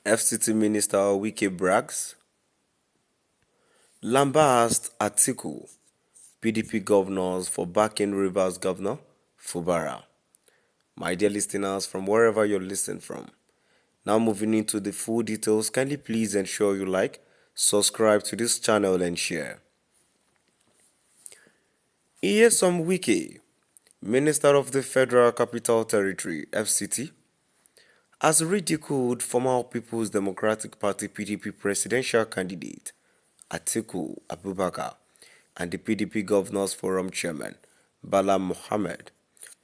FCT Minister Wike brags. Lambasts Atiku, PDP governors for backing Rivers Governor Fubara. My dear listeners from wherever you're listening from. Now moving into the full details, kindly please ensure you like, subscribe to this channel and share. Nyesom Wike, Minister of the Federal Capital Territory (FCT), has ridiculed former People's Democratic Party (PDP) presidential candidate Atiku Abubakar and the PDP Governors Forum Chairman Bala Mohammed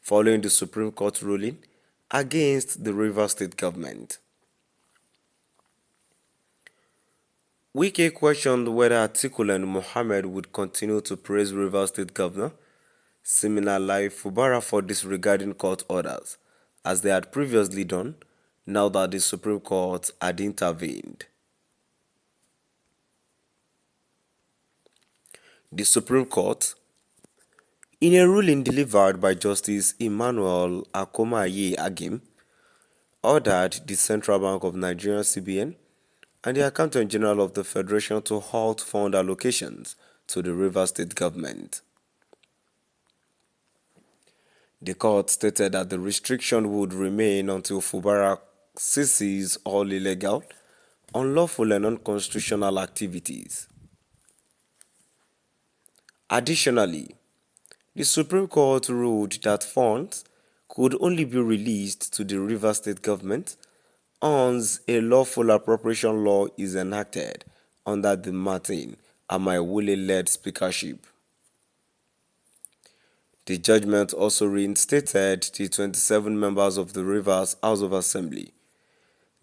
following the Supreme Court ruling against the Rivers State government. Wike questioned whether Atiku and Mohammed would continue to praise Rivers State Governor Siminalayi Fubara for disregarding court orders, as they had previously done, now that the Supreme Court had intervened. The Supreme Court, in a ruling delivered by Justice Emmanuel Akomaye Agim, ordered the Central Bank of Nigeria (CBN) and the Accountant General of the Federation to halt fund allocations to the Rivers State government. The court stated that the restriction would remain until Fubara ceases all illegal, unlawful and unconstitutional activities. Additionally, the Supreme Court ruled that funds could only be released to the Rivers State government once a lawful appropriation law is enacted under the Martin Amaewhule-led speakership. The judgment also reinstated the 27 members of the Rivers House of Assembly,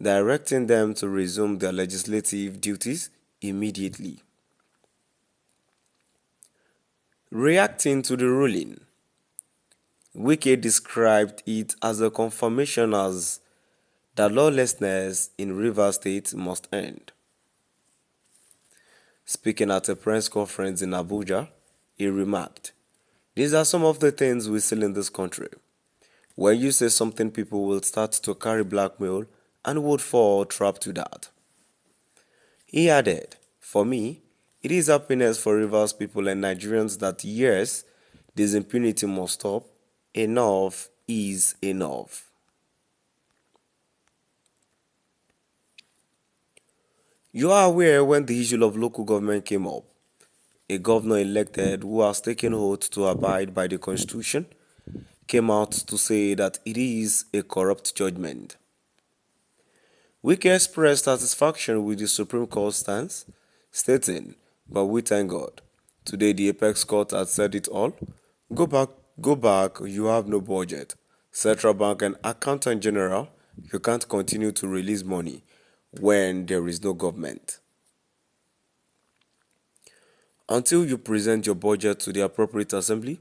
directing them to resume their legislative duties immediately. Reacting to the ruling, Wike described it as a confirmation as that lawlessness in Rivers State must end. Speaking at a press conference in Abuja, he remarked, "These are some of the things we see in this country. When you say something, people will start to carry blackmail and would fall trap to that." He added, "For me, it is happiness for Rivers people and Nigerians that yes, this impunity must stop. Enough is enough." You are aware when the issue of local government came up, a governor elected who has taken oath to abide by the constitution came out to say that it is a corrupt judgment. Wike expressed satisfaction with the Supreme Court stance, stating, "But we thank God. Today the Apex Court has said it all. Go back, you have no budget. Central Bank and Accountant General, you can't continue to release money when there is no government. Until you present your budget to the appropriate assembly,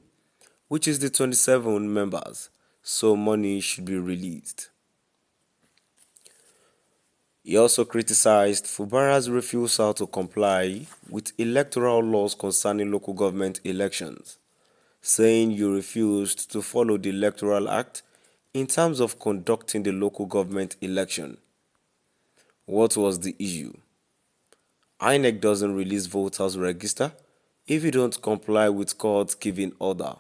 which is the 27 members, so money should be released." He also criticized Fubara's refusal to comply with electoral laws concerning local government elections, saying you refused to follow the Electoral Act in terms of conducting the local government election. What was the issue? INEC doesn't release voters' register if you don't comply with court's given order.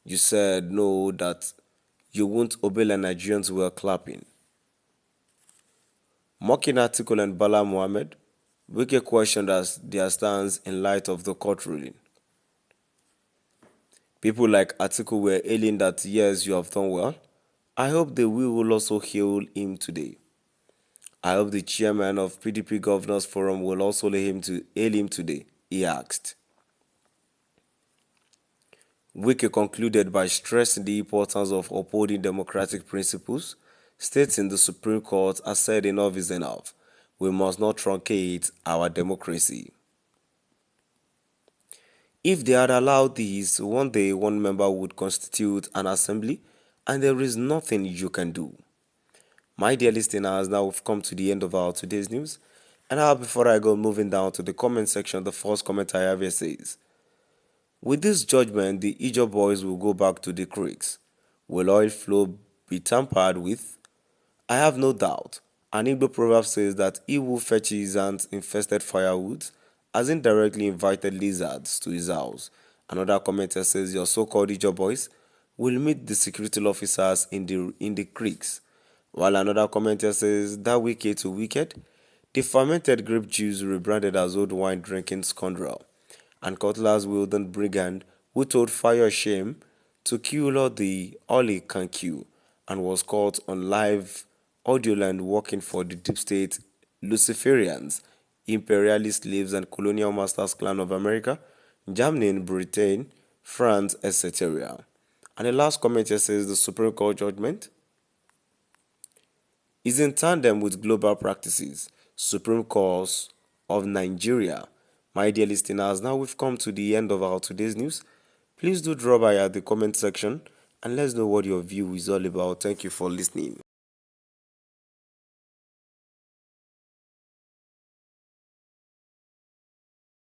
You said no, that you won't obey, and Nigerians were clapping. Mocking Atiku and Bala Mohammed, Wike questioned their stance in light of the court ruling. People like Atiku were hailing that yes, you have done well. I hope they will also hail him today. I hope the chairman of PDP Governors Forum will also hail him today, he asked. Wike concluded by stressing the importance of upholding democratic principles, stating the Supreme Court has said enough is enough. We must not truncate our democracy. If they had allowed this, one day one member would constitute an assembly and there is nothing you can do. My dear listeners, now we've come to the end of our today's news. And now before I go moving down to the comment section, the first comment I have here says, "With this judgment, the Ijaw boys will go back to the creeks. Will oil flow be tampered with? I have no doubt. An Igbo proverb says that he who fetches ants infested firewood has indirectly invited lizards to his house. Another commenter says your so-called Ijo boys will meet the security officers in the creeks. While another commenter says that wicked to wicked, the fermented grape juice rebranded as old wine drinking scoundrel. And Cutler's wielding brigand who told Fire Shame to kill all he can kill and was caught on live audioland working for the deep state Luciferians, imperialist slaves and colonial masters clan of America, Germany, Britain, France, etc. And the last comment here says the Supreme Court judgment is in tandem with global practices. Supreme Court of Nigeria. My dear listeners, now we've come to the end of our today's news. Please do drop by at the comment section and let's know what your view is all about. Thank you for listening.